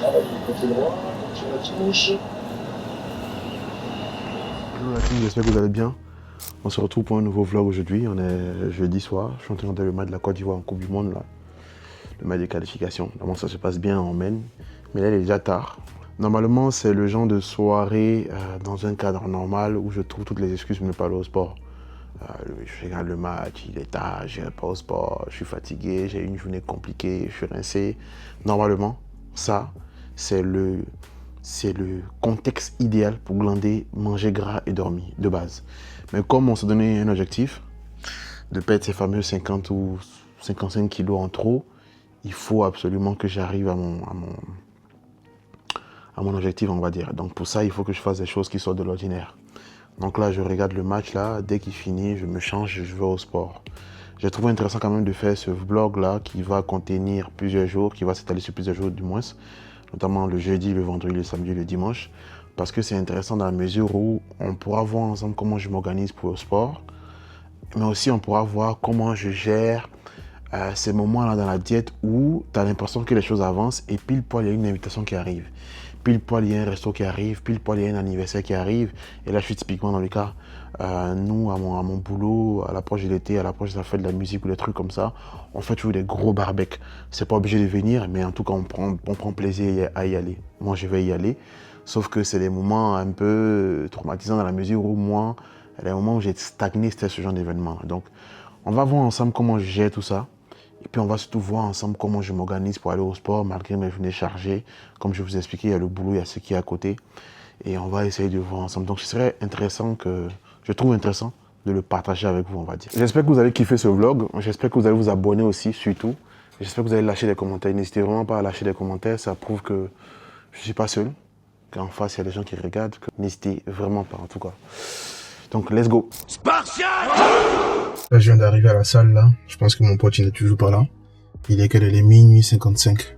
Côté droit, sur la touche. Bonjour la team, j'espère que vous allez bien. On se retrouve pour un nouveau vlog aujourd'hui. On est jeudi soir. Je suis en train de regarder le match de la Côte d'Ivoire en Coupe du Monde, là. Le match de qualification. Normalement, ça se passe bien, on mène. Mais là, il est déjà tard. Normalement, c'est le genre de soirée dans un cadre normal où je trouve toutes les excuses pour ne pas aller au sport. Je regarde le match, il est tard, je n'irai pas au sport, je suis fatigué, j'ai eu une journée compliquée, je suis rincé. Normalement, ça, c'est le contexte idéal pour glander, manger gras et dormir, de base. Mais comme on s'est donné un objectif de perdre ces fameux 50 ou 55 kilos en trop, il faut absolument que j'arrive à mon objectif, on va dire. Donc pour ça, il faut que je fasse des choses qui sortent de l'ordinaire. Donc là, je regarde le match là, dès qu'il finit, je me change et je vais au sport. J'ai trouvé intéressant quand même de faire ce vlog là qui va contenir plusieurs jours, qui va s'étaler sur plusieurs jours du moins, notamment le jeudi, le vendredi, le samedi, le dimanche, parce que c'est intéressant dans la mesure où on pourra voir ensemble comment je m'organise pour le sport, mais aussi on pourra voir comment je gère ces moments-là dans la diète où tu as l'impression que les choses avancent et pile poil, il y a une invitation qui arrive. Pile poil, il y a un resto qui arrive, pile poil, il y a un anniversaire qui arrive. Et là, je suis typiquement dans le cas, nous, à mon boulot, à l'approche de l'été, à l'approche de la fête de la musique ou des trucs comme ça, on fait toujours des gros barbecues. C'est pas obligé de venir, mais en tout cas, on prend plaisir à y aller. Moi, je vais y aller. Sauf que c'est des moments un peu traumatisants dans la mesure où moi, il y a des moments où j'ai stagné, c'était ce genre d'événement. Donc, on va voir ensemble comment je gère tout ça. Et puis on va surtout voir ensemble comment je m'organise pour aller au sport malgré mes journées chargées. Comme je vous ai expliqué, il y a le boulot, il y a ce qui est à côté. Et on va essayer de voir ensemble. Donc ce serait intéressant je trouve intéressant de le partager avec vous, on va dire. J'espère que vous allez kiffer ce vlog. J'espère que vous allez vous abonner aussi, surtout. J'espère que vous allez lâcher des commentaires. N'hésitez vraiment pas à lâcher des commentaires. Ça prouve que je ne suis pas seul. Qu'en face, il y a des gens qui regardent. N'hésitez vraiment pas, en tout cas. Donc, let's go. Spartiate! Là, je viens d'arriver à la salle, là. Je pense que mon pote, il n'est toujours pas là. Il est minuit 55.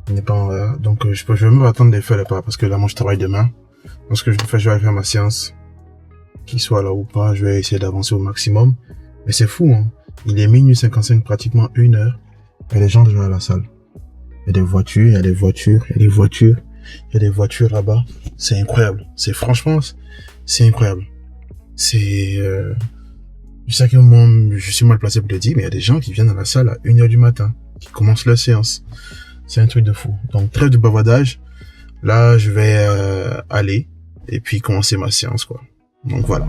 Il n'est pas en là. Donc, je vais même attendre de faire le pas parce que là, moi, je travaille demain. Donc, ce que je vais faire, je vais aller faire ma séance. Qu'il soit là ou pas, je vais essayer d'avancer au maximum. Mais c'est fou, hein. Il est minuit 55, pratiquement 1 heure. Et les gens déjà à la salle. Il y a des voitures, il y a des voitures, il y a des voitures. Il y a des voitures là-bas. C'est incroyable. Franchement, c'est incroyable. Je sais que moi, je suis mal placé pour le dire, mais il y a des gens qui viennent dans la salle à 1 heure du matin, qui commencent leur séance. C'est un truc de fou. Donc, trêve de bavardage. Là, je vais aller et puis commencer ma séance, quoi. Donc, voilà.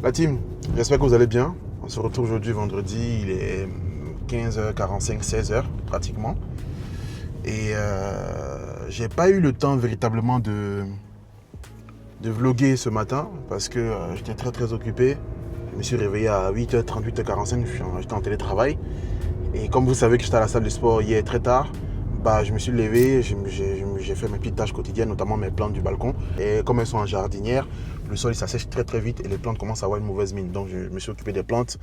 La team, j'espère que vous allez bien. On se retrouve aujourd'hui vendredi, il est 15h45, 16h pratiquement. Et j'ai pas eu le temps véritablement de vlogger ce matin parce que j'étais très occupé. Je me suis réveillé à 8h30, 8h45, j'étais en télétravail. Et comme vous savez que j'étais à la salle de sport hier très tard, je me suis levé, j'ai fait mes petites tâches quotidiennes, notamment mes plantes du balcon. Et comme elles sont en jardinière, le sol il s'assèche très vite et les plantes commencent à avoir une mauvaise mine. Donc je me suis occupé des plantes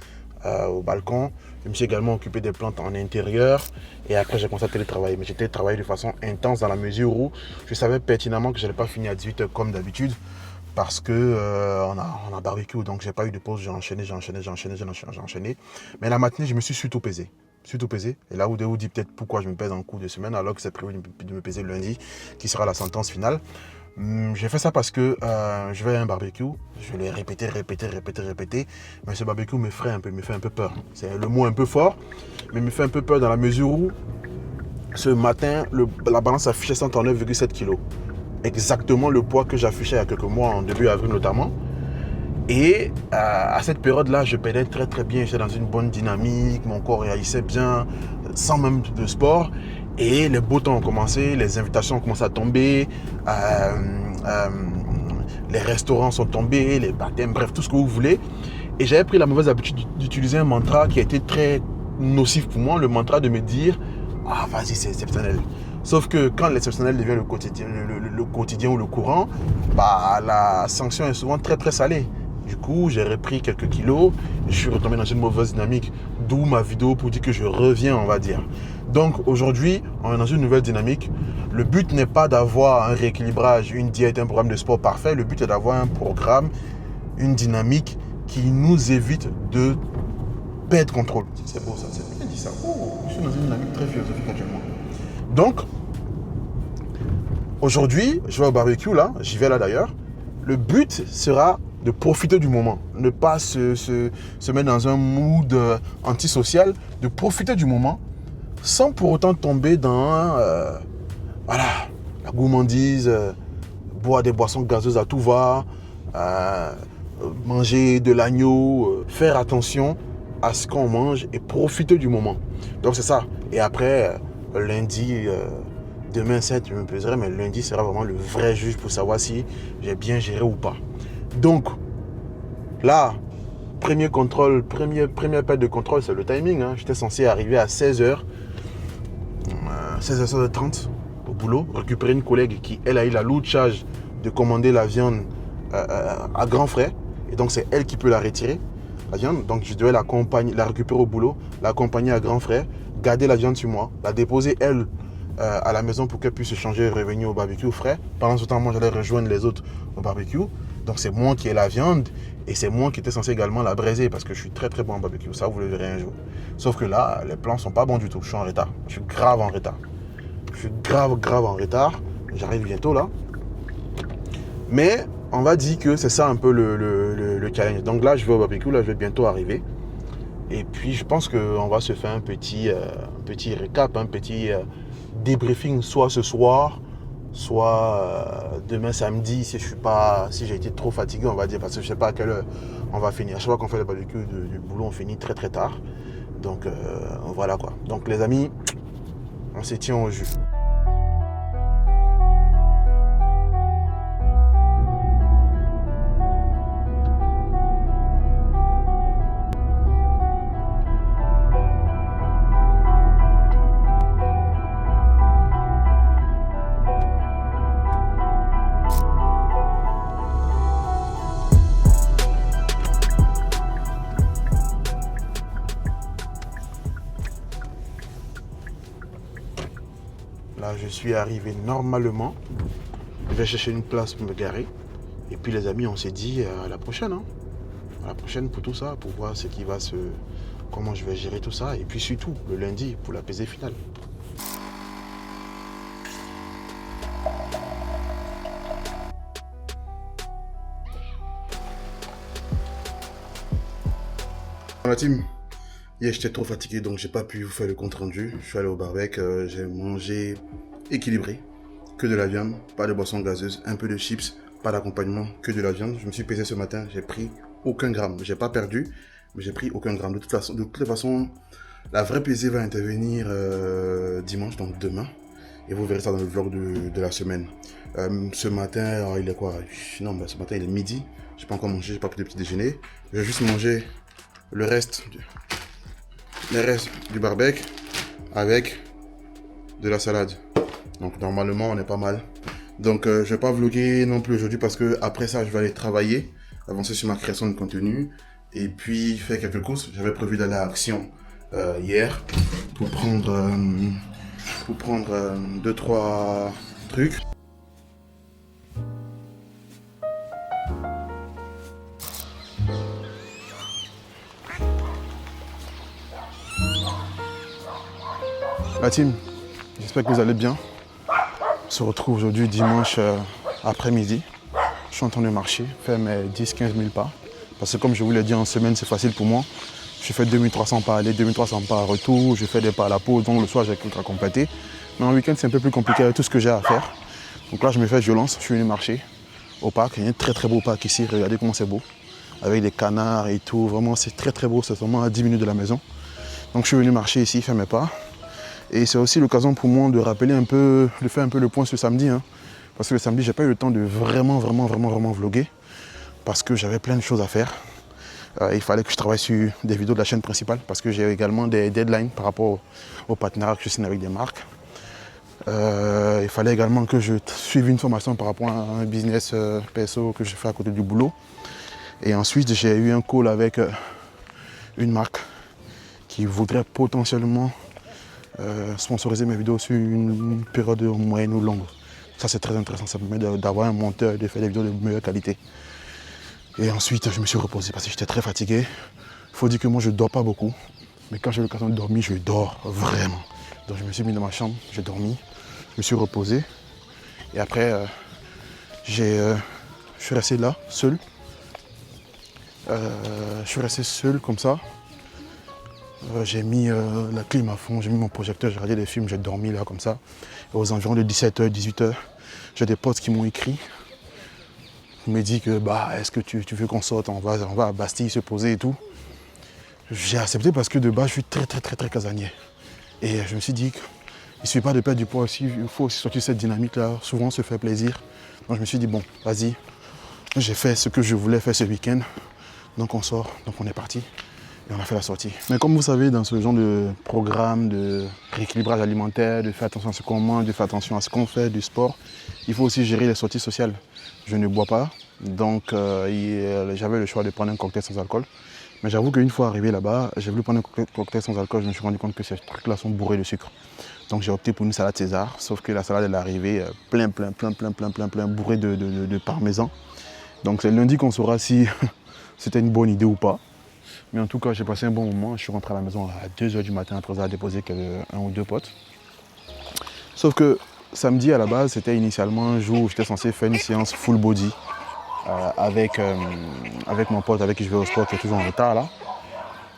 au balcon. Je me suis également occupé des plantes en intérieur. Et après j'ai commencé à télétravailler. Mais j'ai télétravaillé de façon intense dans la mesure où je savais pertinemment que je n'allais pas finir à 18h comme d'habitude. Parce que on a barbecue, donc j'ai pas eu de pause, j'ai enchaîné. Mais la matinée, je me suis surtout pesé. Et là, vous dites peut-être pourquoi je me pèse en cours de semaine, alors que c'est prévu de me peser lundi, qui sera la sentence finale. J'ai fait ça parce que je vais à un barbecue, je l'ai répété, mais ce barbecue me fait un peu peur. C'est le mot un peu fort, mais me fait un peu peur dans la mesure où ce matin, la balance affichait 139,7 kg. Exactement le poids que j'affichais il y a quelques mois, en début avril notamment. Et à cette période-là, je perdais très bien, j'étais dans une bonne dynamique, mon corps réagissait bien, sans même de sport. Et les beaux temps ont commencé, les invitations ont commencé à tomber. les restaurants sont tombés, les baptêmes, bref, tout ce que vous voulez. Et j'avais pris la mauvaise habitude d'utiliser un mantra qui a été très nocif pour moi, le mantra de me dire « Ah, vas-y, c'est exceptionnel ». Sauf que quand l'exceptionnel devient le quotidien ou le courant, bah, la sanction est souvent très très salée. Du coup, j'ai repris quelques kilos et je suis retombé dans une mauvaise dynamique. D'où ma vidéo pour dire que je reviens, on va dire. Donc aujourd'hui, on est dans une nouvelle dynamique. Le but n'est pas d'avoir un rééquilibrage, une diète, un programme de sport parfait. Le but est d'avoir un programme, une dynamique qui nous évite de perdre contrôle. C'est beau ça, c'est bien dit ça. Oh, je suis dans une dynamique très philosophique actuellement. Donc, aujourd'hui, je vais au barbecue là, j'y vais là d'ailleurs. Le but sera de profiter du moment, ne pas se mettre dans un mood antisocial, de profiter du moment sans pour autant tomber dans voilà, la gourmandise, boire des boissons gazeuses à tout va, manger de l'agneau, faire attention à ce qu'on mange et profiter du moment. Donc c'est ça. Et après, lundi, demain 7, je me peserai, mais lundi sera vraiment le vrai juge pour savoir si j'ai bien géré ou pas. Donc, là, premier contrôle, première perte de contrôle, c'est le timing. Hein. J'étais censé arriver à 16h, 16h30 au boulot, récupérer une collègue qui, elle, a eu la lourde charge de commander la viande à grands frais. Et donc, c'est elle qui peut la retirer, la viande. Donc, je devais la récupérer au boulot, l'accompagner à grands frais, garder la viande sur moi, la déposer, elle, à la maison pour qu'elle puisse se changer et revenir au barbecue frais. Pendant ce temps, moi, j'allais rejoindre les autres au barbecue. Donc, c'est moi qui ai la viande et c'est moi qui étais censé également la braiser parce que je suis très, très bon en barbecue. Ça, vous le verrez un jour. Sauf que là, les plans ne sont pas bons du tout. Je suis en retard. Je suis grave en retard. Je suis grave en retard. J'arrive bientôt là. Mais on va dire que c'est ça un peu le challenge. Donc là, je vais au barbecue. Là, je vais bientôt arriver. Et puis, je pense qu'on va se faire un petit récap, un petit débriefing, soit ce soir, soit demain samedi, si j'ai été trop fatigué, on va dire, parce que je ne sais pas à quelle heure on va finir. À chaque fois qu'on fait le barbecue du boulot, on finit très très tard. Donc voilà quoi. Donc les amis, on se tient au jus. Là, je suis arrivé normalement. Je vais chercher une place pour me garer. Et puis les amis, on s'est dit à la prochaine. Hein. À la prochaine pour tout ça, pour voir comment je vais gérer tout ça. Et puis surtout, le lundi, pour la pesée finale. La team, hier j'étais trop fatigué donc j'ai pas pu vous faire le compte rendu. Je suis allé au barbecue, j'ai mangé équilibré, que de la viande, pas de boisson gazeuse, un peu de chips, pas d'accompagnement, que de la viande. Je me suis pesé ce matin, j'ai pris aucun gramme. J'ai pas perdu, mais j'ai pris aucun gramme. De toute façon, la vraie pesée va intervenir dimanche, donc demain. Et vous verrez ça dans le vlog de la semaine. Ce matin, il est quoi? Non, mais ce matin il est midi. J'ai pas encore mangé, j'ai pas pris de petit déjeuner. Je vais juste manger le reste du barbecue avec de la salade. Donc normalement on est pas mal. Donc je vais pas vlogger non plus aujourd'hui parce que après ça je vais aller travailler, avancer sur ma création de contenu et puis faire quelques courses. J'avais prévu d'aller à Action hier pour prendre 2-3 trucs. La team, j'espère que vous allez bien. On se retrouve aujourd'hui dimanche après-midi. Je suis en train de marcher, faire mes 10-15 000 pas. Parce que comme je vous l'ai dit, en semaine c'est facile pour moi. Je fais 2300 pas aller, 2300 pas retour, je fais des pas à la pause, donc le soir j'ai quelque chose à compléter. Mais en week-end c'est un peu plus compliqué avec tout ce que j'ai à faire. Donc là je me fais violence, je suis venu marcher au parc. Il y a un très très beau parc ici, regardez comment c'est beau. Avec des canards et tout, vraiment c'est très très beau, c'est vraiment à 10 minutes de la maison. Donc je suis venu marcher ici, faire mes pas. Et c'est aussi l'occasion pour moi de rappeler un peu, de faire un peu le point ce samedi. Hein, Parce que le samedi, j'ai pas eu le temps de vraiment vlogger. Parce que j'avais plein de choses à faire. Il fallait que je travaille sur des vidéos de la chaîne principale. Parce que j'ai également des deadlines par rapport aux partenariats que je signe avec des marques. Il fallait également que je suive une formation par rapport à un business PSO que je fais à côté du boulot. Et ensuite, j'ai eu un call avec une marque qui voudrait potentiellement sponsoriser mes vidéos sur une période moyenne ou longue. Ça, c'est très intéressant. Ça me permet d'avoir un monteur et de faire des vidéos de meilleure qualité. Et ensuite, je me suis reposé parce que j'étais très fatigué. Il faut dire que moi, je ne dors pas beaucoup. Mais quand j'ai l'occasion de dormir, je dors vraiment. Donc, je me suis mis dans ma chambre, j'ai dormi, je me suis reposé. Et après, je suis resté là, seul. Je suis resté seul comme ça. J'ai mis la clim à fond, j'ai mis mon projecteur, j'ai regardé des films, j'ai dormi là comme ça. Et aux environs de 17h, 18h, j'ai des potes qui m'ont écrit. Ils m'ont dit que est-ce que tu veux qu'on sorte, on va à Bastille se poser et tout. J'ai accepté parce que de base je suis très casanier. Et je me suis dit qu'il ne suffit pas de perdre du poids aussi, il faut aussi sortir cette dynamique là, souvent se faire plaisir. Donc je me suis dit bon, vas-y, j'ai fait ce que je voulais faire ce week-end. Donc on sort, donc on est parti. Et on a fait la sortie. Mais comme vous savez, dans ce genre de programme de rééquilibrage alimentaire, de faire attention à ce qu'on mange, de faire attention à ce qu'on fait, du sport, il faut aussi gérer les sorties sociales. Je ne bois pas, donc j'avais le choix de prendre un cocktail sans alcool. Mais j'avoue qu'une fois arrivé là-bas, j'ai voulu prendre un cocktail sans alcool, je me suis rendu compte que ces trucs-là sont bourrés de sucre. Donc j'ai opté pour une salade César, sauf que la salade elle est arrivée plein, bourrée de parmesan. Donc c'est lundi qu'on saura si c'était une bonne idée ou pas. Mais en tout cas, j'ai passé un bon moment. Je suis rentré à la maison à 2h du matin après avoir déposé un ou deux potes. Sauf que samedi, à la base, c'était initialement un jour où j'étais censé faire une séance full body avec mon pote avec qui je vais au sport, qui est toujours en retard là.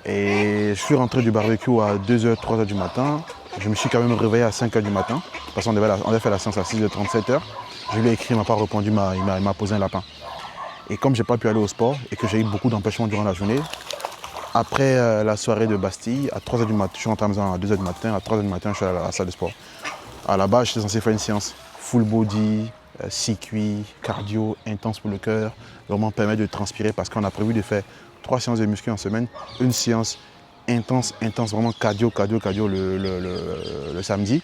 Et je suis rentré du barbecue à 2h, 3h du matin. Je me suis quand même réveillé à 5h du matin parce qu'on devait faire la séance à 6h, 37h. Je lui ai écrit, il ne m'a pas répondu, il m'a posé un lapin. Et comme je n'ai pas pu aller au sport et que j'ai eu beaucoup d'empêchements durant la journée, après la soirée de Bastille, à 3h du matin, je suis rentré à la maison à 2h du matin, à 3h du matin, je suis allé à la salle de sport. À la base, j'étais censé faire une séance full body, circuit, cardio, intense pour le cœur, vraiment permettre de transpirer parce qu'on a prévu de faire 3 séances de muscu en semaine, une séance intense, vraiment cardio le samedi.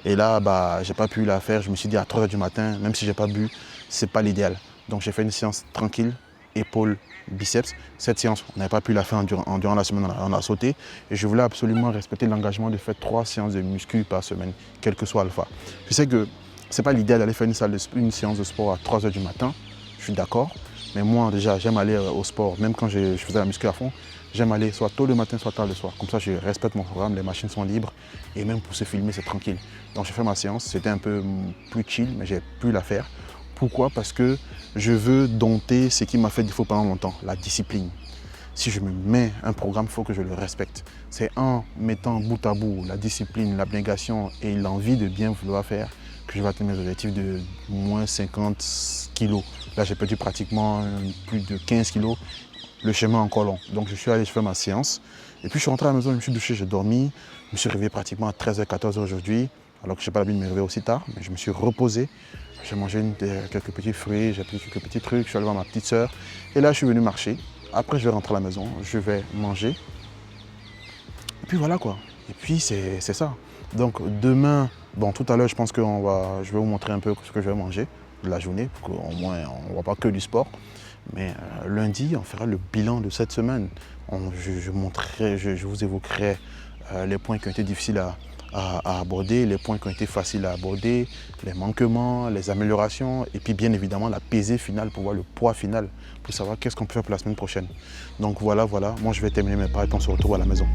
Et là, j'ai pas pu la faire, je me suis dit à 3h du matin, même si j'ai pas bu, c'est pas l'idéal. Donc j'ai fait une séance tranquille, épaules, biceps. Cette séance, on n'avait pas pu la faire durant la semaine, on a sauté. Et je voulais absolument respecter l'engagement de faire 3 séances de muscu par semaine, quel que soit alpha. Je sais que ce n'est pas l'idéal d'aller faire une séance de sport à 3h du matin, je suis d'accord. Mais moi, déjà, j'aime aller au sport, même quand je faisais la muscu à fond, j'aime aller soit tôt le matin, soit tard le soir. Comme ça, je respecte mon programme, les machines sont libres. Et même pour se filmer, c'est tranquille. Donc j'ai fait ma séance, c'était un peu plus chill, mais j'ai pu la faire. Pourquoi? Parce que je veux dompter ce qui m'a fait défaut pendant longtemps, la discipline. Si je me mets un programme, il faut que je le respecte. C'est en mettant bout à bout la discipline, l'abnégation et l'envie de bien vouloir faire que je vais atteindre mes objectifs de moins 50 kilos. Là, j'ai perdu pratiquement plus de 15 kilos. Le chemin est encore long. Donc, je suis allé faire ma séance. Et puis, je suis rentré à la maison, je me suis douché, j'ai dormi. Je me suis réveillé pratiquement à 13h, 14h aujourd'hui. Alors que je n'ai pas l'habitude de me réveiller aussi tard, mais je me suis reposé. J'ai mangé quelques petits fruits, j'ai pris quelques petits trucs, je suis allé voir ma petite soeur. Et là, je suis venu marcher. Après, je vais rentrer à la maison, je vais manger. Et puis voilà quoi. Et puis, c'est ça. Donc, demain, tout à l'heure, je pense que je vais vous montrer un peu ce que je vais manger de la journée, pour qu'au moins, on ne voit pas que du sport. Mais lundi, on fera le bilan de cette semaine. Je vous évoquerai les points qui ont été difficiles à aborder, les points qui ont été faciles à aborder, les manquements, les améliorations et puis bien évidemment la pesée finale pour voir le poids final, pour savoir qu'est-ce qu'on peut faire pour la semaine prochaine. Donc voilà, moi je vais terminer mes pas et on se retrouve à la maison.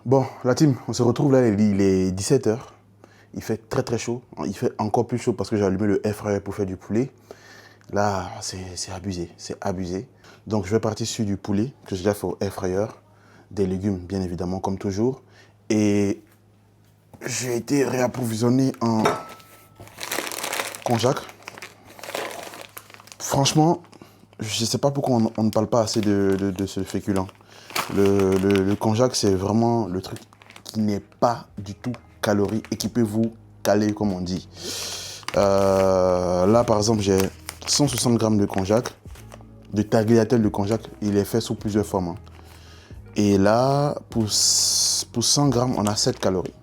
Bon, la team, on se retrouve là, il est 17h. Il fait très chaud. Il fait encore plus chaud parce que j'ai allumé le air fryer pour faire du poulet. Là, c'est abusé. Donc, je vais partir sur du poulet que j'ai déjà fait au air fryer. Des légumes, bien évidemment, comme toujours. Et j'ai été réapprovisionné en konjac. Franchement, Je ne sais pas pourquoi on ne parle pas assez de ce féculent. Le konjac, c'est vraiment le truc qui n'est pas du tout calorique et qui peut vous caler, comme on dit. Là, par exemple, j'ai 160 grammes de konjac, de tagliatelle de konjac. Il est fait sous plusieurs formes, hein. Et là, pour 100 grammes, on a 7 calories.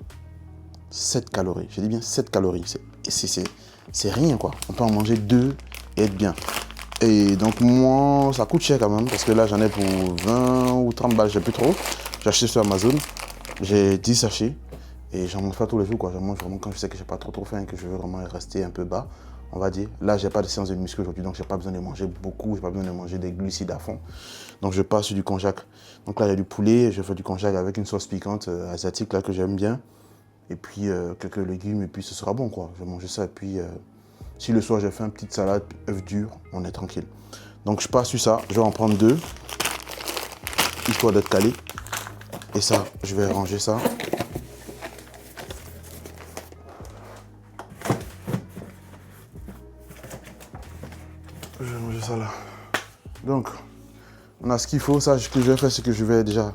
7 calories, je dis bien 7 calories. C'est rien, quoi. On peut en manger 2 et être bien. Et donc moi, ça coûte cher quand même, parce que là, j'en ai pour 20 ou 30 balles, je sais plus trop. J'ai acheté sur Amazon, j'ai 10 sachets, et j'en mange pas tous les jours, quoi. J'en mange vraiment quand je sais que j'ai pas trop faim, que je veux vraiment rester un peu bas, on va dire. Là, j'ai pas de séance de muscu aujourd'hui, donc j'ai pas besoin de manger beaucoup, j'ai pas besoin de manger des glucides à fond. Donc je passe sur du konjac. Donc là, il y a du poulet, je fais du konjac avec une sauce piquante asiatique là que j'aime bien. Et puis quelques légumes, et puis ce sera bon, quoi. Je vais manger ça, et puis si le soir j'ai fait une petite salade, œufs durs, on est tranquille. Donc je passe sur ça, je vais en prendre 2, histoire d'être calé. Et ça, je vais ranger ça. Je vais ranger ça là. Donc, on a ce qu'il faut. Ça, ce que je vais faire, c'est que je vais déjà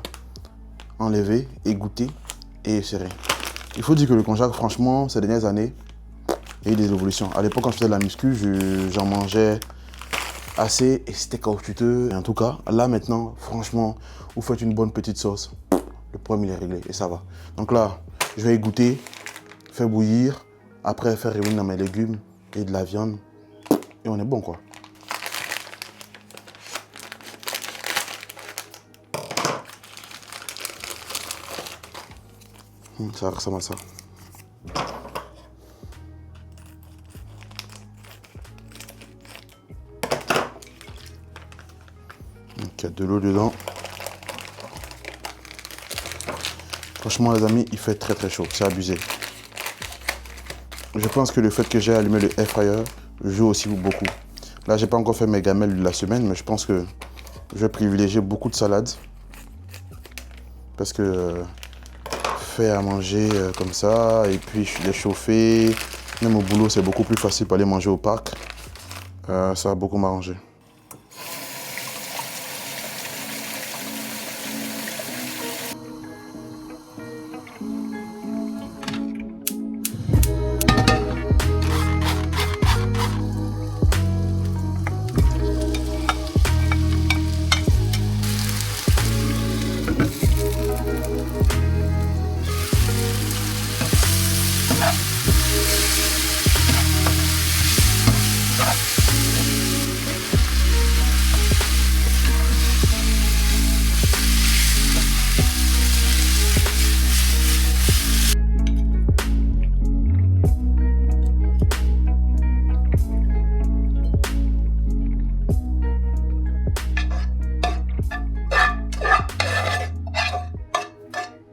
enlever, égoutter et serrer. Il faut dire que le konjac, franchement, ces dernières années, il y a eu des évolutions. À l'époque, quand je faisais de la muscu, j'en mangeais assez et c'était caoutchouteux. Et en tout cas, là maintenant, franchement, vous faites une bonne petite sauce. Le problème, il est réglé et ça va. Donc là, je vais égoutter, faire bouillir, après faire revenir dans mes légumes et de la viande. Et on est bon, quoi. Ça ressemble à ça. Donc il y a de l'eau dedans. Franchement les amis, il fait très chaud, c'est abusé. Je pense que le fait que j'ai allumé le air fryer joue aussi beaucoup. Là j'ai pas encore fait mes gamelles de la semaine, mais je pense que je vais privilégier beaucoup de salades. Parce que faire à manger comme ça, et puis les chauffer, même au boulot c'est beaucoup plus facile pour aller manger au parc. Ça va beaucoup m'arranger.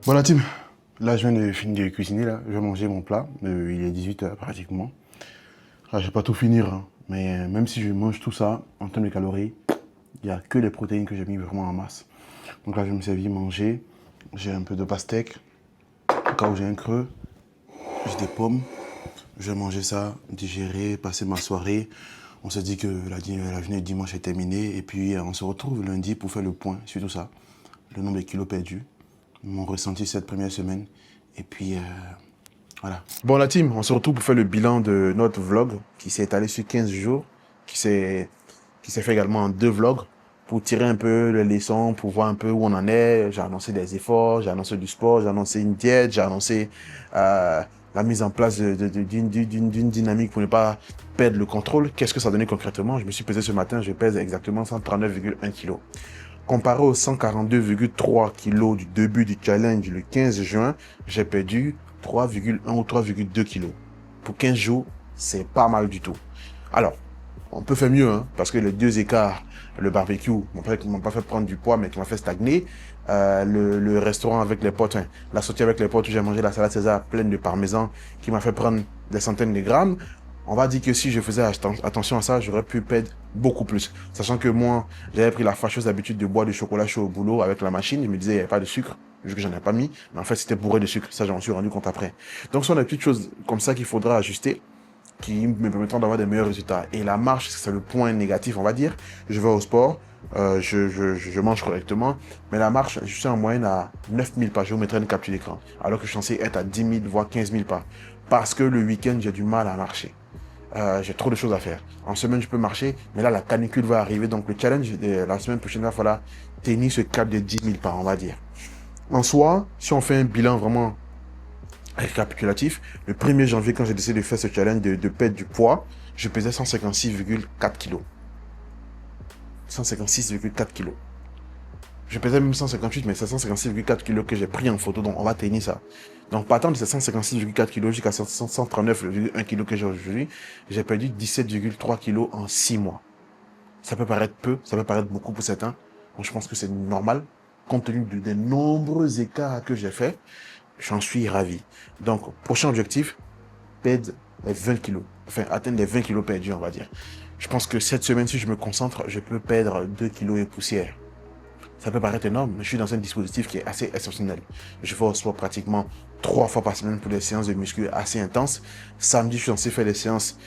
Bon la team, là je viens de finir de cuisiner, là. Je vais manger mon plat, il est 18h pratiquement. Là, je vais pas tout finir, hein. Mais même si je mange tout ça, en termes de calories, il n'y a que les protéines que j'ai mis vraiment en masse. Donc là je me suis servi manger, j'ai un peu de pastèque, au cas où j'ai un creux, j'ai des pommes, je vais manger ça, digérer, passer ma soirée. On s'est dit que la journée de dimanche est terminée et puis on se retrouve lundi pour faire le point sur tout ça, le nombre de kilos perdus, mon ressenti cette première semaine, et puis voilà. Bon la team, on se retrouve pour faire le bilan de notre vlog qui s'est étalé sur 15 jours, qui s'est fait également en 2 vlogs, pour tirer un peu les leçons, pour voir un peu où on en est. J'ai annoncé des efforts, j'ai annoncé du sport, j'ai annoncé une diète, j'ai annoncé la mise en place d'une dynamique pour ne pas perdre le contrôle. Qu'est-ce que ça donnait concrètement? Je me suis pesé ce matin, je pèse exactement 139,1 kg. Comparé aux 142,3 kg du début du challenge le 15 juin, j'ai perdu 3,1 ou 3,2 kg. Pour 15 jours, c'est pas mal du tout. Alors, on peut faire mieux, hein, parce que les 2 écarts, le barbecue, m'ont pas fait prendre du poids, mais qui m'a fait stagner. Le restaurant avec les potes, hein, la sortie avec les potes où j'ai mangé la salade César pleine de parmesan, qui m'a fait prendre des centaines de grammes. On va dire que si je faisais attention à ça, j'aurais pu perdre beaucoup plus. Sachant que moi, j'avais pris la fâcheuse habitude de boire du chocolat chaud au boulot avec la machine. Je me disais, il n'y avait pas de sucre, vu que j'en ai pas mis. Mais en fait, c'était bourré de sucre. Ça, j'en suis rendu compte après. Donc, ce sont des petites choses comme ça qu'il faudra ajuster. qui me permettront d'avoir des meilleurs résultats. Et la marche, c'est le point négatif, on va dire. Je vais au sport, je mange correctement, mais la marche, je suis en moyenne à 9000 pas. Je vous mettrai une capture d'écran, alors que je suis censé être à 10 000, voire 15 000 pas. Parce que le week-end, j'ai du mal à marcher. J'ai trop de choses à faire. En semaine, je peux marcher, mais là, la canicule va arriver. Donc, le challenge de la semaine prochaine, il va falloir tenir ce cap de 10 000 pas, on va dire. En soi, si on fait un bilan vraiment récapitulatif, le 1er janvier, quand j'ai décidé de faire ce challenge de perdre du poids, je pesais 156,4 kg. 156,4 kg. Je pesais même 158, mais c'est 156,4 kg que j'ai pris en photo, donc on va tenir ça. Donc, partant de ces 156,4 kg jusqu'à 139,1 kg que j'ai aujourd'hui, j'ai perdu 17,3 kg en 6 mois. Ça peut paraître peu, ça peut paraître beaucoup pour certains. Donc, je pense que c'est normal, compte tenu des nombreux écarts que j'ai faits. J'en suis ravi. Donc, prochain objectif, perdre les 20 kilos. Enfin, atteindre les 20 kilos perdus, on va dire. Je pense que cette semaine, si je me concentre, je peux perdre 2 kilos et poussière. Ça peut paraître énorme, mais je suis dans un dispositif qui est assez exceptionnel. Je fais au sport pratiquement 3 fois par semaine pour des séances de muscu assez intenses. Samedi, je suis censé faire des séances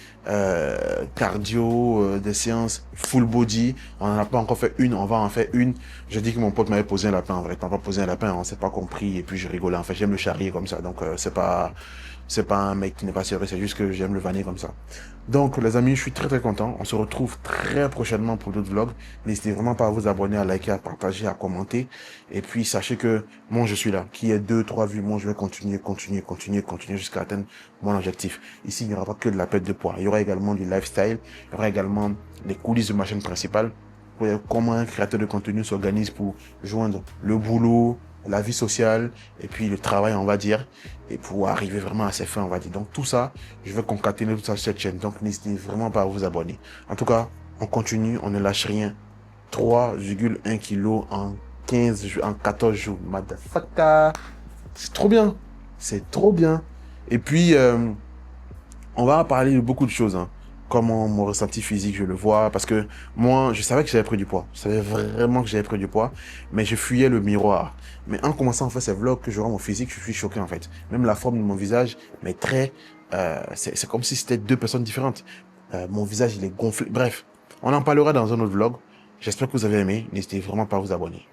cardio, des séances full body. On n'en a pas encore fait une, on va en faire une. J'ai dit que mon pote m'avait posé un lapin. En vrai, t'as pas posé un lapin, on s'est pas compris. Et puis je rigolais. En fait, j'aime le charrier comme ça. Donc c'est pas un mec qui n'est pas sérieux, c'est juste que j'aime le vanner comme ça. Donc les amis, je suis très content. On se retrouve très prochainement pour d'autres vlogs. N'hésitez vraiment pas à vous abonner, à liker, à partager, à commenter. Et puis sachez que moi je suis là. Qui est 2-3 vues, moi je vais continuer jusqu'à atteindre mon objectif. Ici, il n'y aura pas que de la perte de poids. Il y aura également du lifestyle. Il y aura également les coulisses de ma chaîne principale. Comment un créateur de contenu s'organise pour joindre le boulot, la vie sociale et puis le travail, on va dire, et pour arriver vraiment à ses fins, on va dire. Donc tout ça, je vais concaténer tout ça sur cette chaîne. Donc n'hésitez vraiment pas à vous abonner. En tout cas, on continue, on ne lâche rien. 3,1 kg en 14 jours. Motherfucker. C'est trop bien. C'est trop bien. Et puis, on va parler de beaucoup de choses, hein. Comment mon ressenti physique, je le vois. Parce que moi, je savais que j'avais pris du poids. Je savais vraiment que j'avais pris du poids. Mais je fuyais le miroir. Mais en commençant à faire ces vlogs, que je vois mon physique, je suis choqué en fait. Même la forme de mon visage, mes traits, c'est comme si c'était deux personnes différentes. Mon visage, il est gonflé. Bref, on en parlera dans un autre vlog. J'espère que vous avez aimé. N'hésitez vraiment pas à vous abonner.